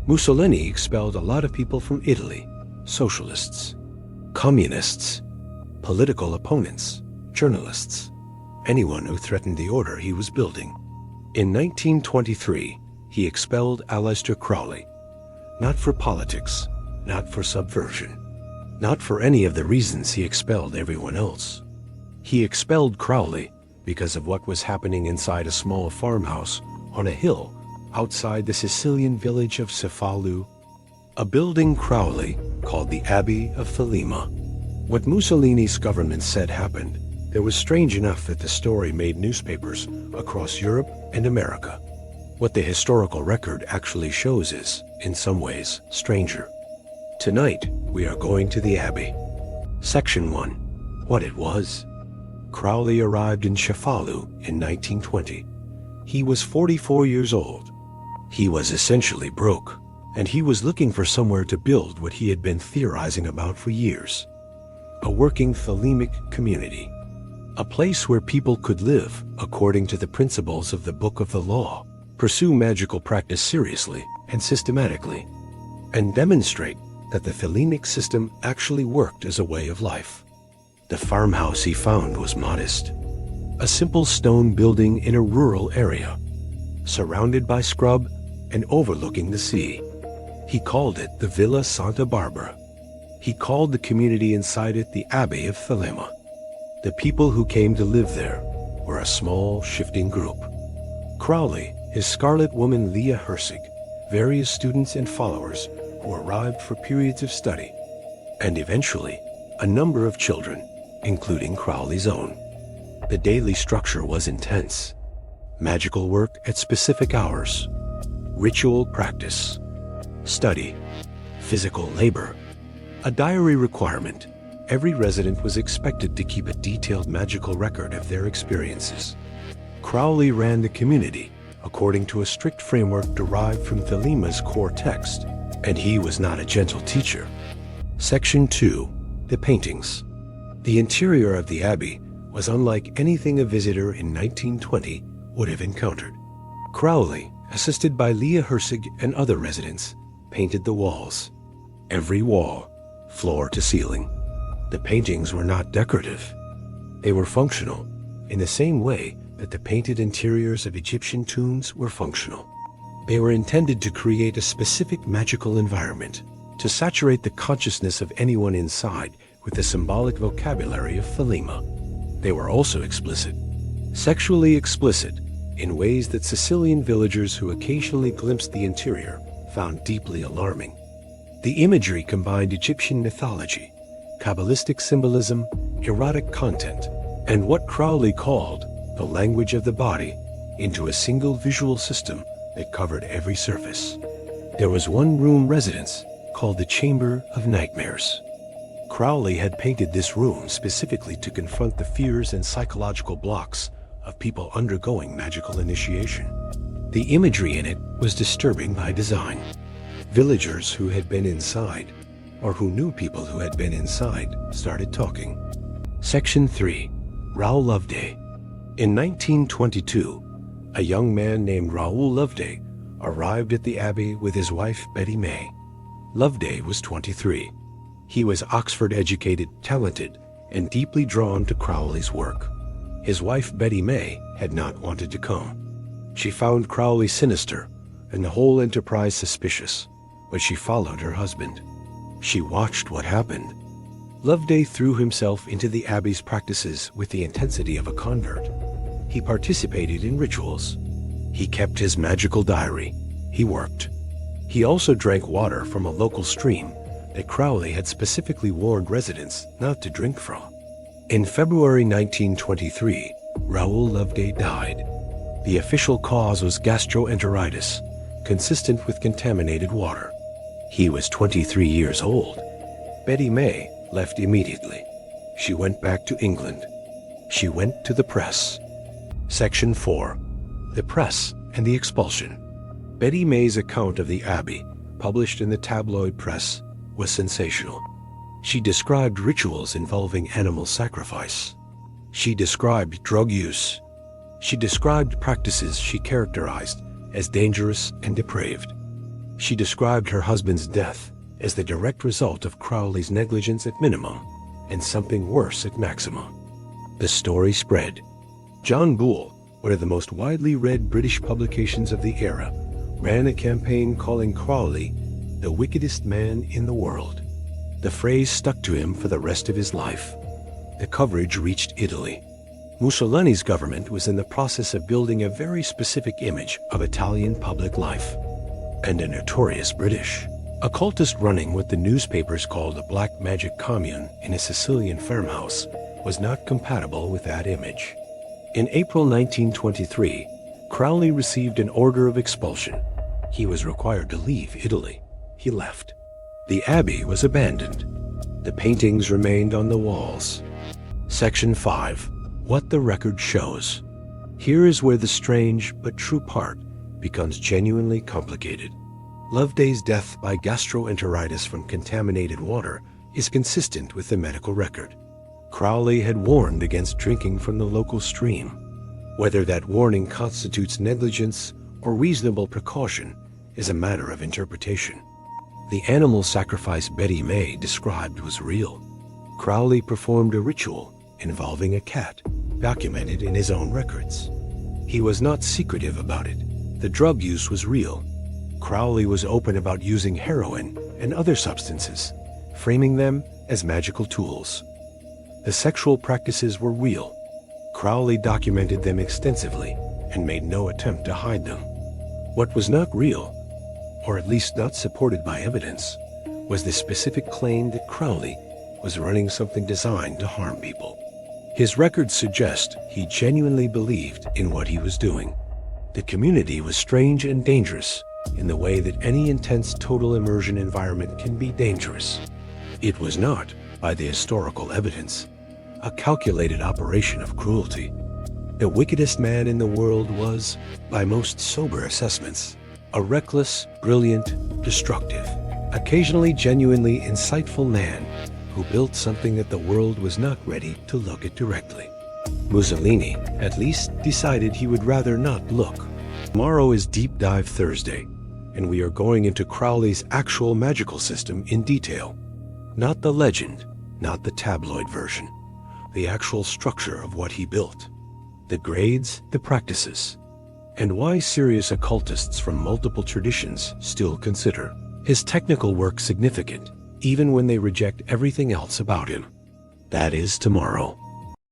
Mussolini expelled a lot of people from Italy: socialists, communists, political opponents, journalists, anyone who threatened the order he was building. In 1923, he expelled Aleister Crowley, not for politics, not for subversion, not for any of the reasons he expelled everyone else. He expelled Crowley because of what was happening inside a small farmhouse on a hill outside the Sicilian village of Cefalù, a building Crowley called the Abbey of Thelema. What Mussolini's government said happened, it was strange enough that the story made newspapers across Europe and America. What the historical record actually shows is, in some ways, stranger. Tonight, we are going to the Abbey. Section 1. What it was. Crowley arrived in Cefalù in 1920. He was 44 years old. He was essentially broke, and he was looking for somewhere to build what he had been theorizing about for years. A working thelemic community. A place where people could live according to the principles of the Book of the Law, pursue magical practice seriously and systematically, and demonstrate that the thelemic system actually worked as a way of life. The farmhouse he found was modest. A simple stone building in a rural area, surrounded by scrub and overlooking the sea. He called it the Villa Santa Barbara. He called the community inside it the Abbey of Thelema. The people who came to live there were a small, shifting group. Crowley, his Scarlet Woman Leah Herzig, various students and followers who arrived for periods of study, and eventually a number of children, including Crowley's own. The daily structure was intense. Magical work at specific hours, ritual practice, study, physical labor, a diary requirement. Every resident was expected to keep a detailed magical record of their experiences. Crowley ran the community according to a strict framework derived from Thelema's core text, and he was not a gentle teacher. Section 2. The paintings. The interior of the Abbey was unlike anything a visitor in 1920 would have encountered. Crowley, assisted by Leah Herzig and other residents, painted the walls. Every wall, floor to ceiling. The paintings were not decorative. They were functional, in the same way that the painted interiors of Egyptian tombs were functional. They were intended to create a specific magical environment, to saturate the consciousness of anyone inside with the symbolic vocabulary of thelema. They were also explicit, sexually explicit, in ways that Sicilian villagers who occasionally glimpsed the interior found deeply alarming. The imagery combined Egyptian mythology, Kabbalistic symbolism, erotic content, and what Crowley called the language of the body into a single visual system that covered every surface. There was one room residence called the Chamber of Nightmares. Crowley had painted this room specifically to confront the fears and psychological blocks of people undergoing magical initiation. The imagery in it was disturbing by design. Villagers who had been inside, or who knew people who had been inside, started talking. Section 3. Raoul Loveday. In 1922, a young man named Raoul Loveday arrived at the Abbey with his wife Betty May. Loveday was 23. He was Oxford-educated, talented, and deeply drawn to Crowley's work. His wife Betty May had not wanted to come. She found Crowley sinister and the whole enterprise suspicious, but she followed her husband. She watched what happened. Loveday threw himself into the Abbey's practices with the intensity of a convert. He participated in rituals. He kept his magical diary. He worked. He also drank water from a local stream that Crowley had specifically warned residents not to drink from. In February 1923, Raoul Loveday died. The official cause was gastroenteritis, consistent with contaminated water. He was 23 years old. Betty May left immediately. She went back to England. She went to the press. Section 4. The Press and the Expulsion. Betty May's account of the Abbey, published in the tabloid press, was sensational. She described rituals involving animal sacrifice. She described drug use. She described practices she characterized as dangerous and depraved. She described her husband's death as the direct result of Crowley's negligence at minimum and something worse at maximum. The story spread. John Bull, one of the most widely read British publications of the era, ran a campaign calling Crowley the wickedest man in the world. The phrase stuck to him for the rest of his life. The coverage reached Italy. Mussolini's government was in the process of building a very specific image of Italian public life, and a notorious British occultist running what the newspapers called a black magic commune in a Sicilian farmhouse was not compatible with that image. In April 1923, Crowley received an order of expulsion. He was required to leave Italy. He left. The abbey was abandoned. The paintings remained on the walls. Section 5. What the record shows. Here is where the strange but true part becomes genuinely complicated. Loveday's death by gastroenteritis from contaminated water is consistent with the medical record. Crowley had warned against drinking from the local stream. Whether that warning constitutes negligence or reasonable precaution is a matter of interpretation. The animal sacrifice Betty May described was real. Crowley performed a ritual involving a cat, documented in his own records. He was not secretive about it. The drug use was real. Crowley was open about using heroin and other substances, framing them as magical tools. The sexual practices were real. Crowley documented them extensively and made no attempt to hide them. What was not real, or at least not supported by evidence, was the specific claim that Crowley was running something designed to harm people. His records suggest he genuinely believed in what he was doing. The community was strange and dangerous in the way that any intense total immersion environment can be dangerous. It was not, by the historical evidence, a calculated operation of cruelty. The wickedest man in the world was, by most sober assessments, a reckless, brilliant, destructive, occasionally genuinely insightful man who built something that the world was not ready to look at directly. Mussolini, at least, decided he would rather not look. Tomorrow is Deep Dive Thursday, and we are going into Crowley's actual magical system in detail. Not the legend, not the tabloid version, the actual structure of what he built. The grades, the practices, and why serious occultists from multiple traditions still consider his technical work significant, even when they reject everything else about him. That is tomorrow.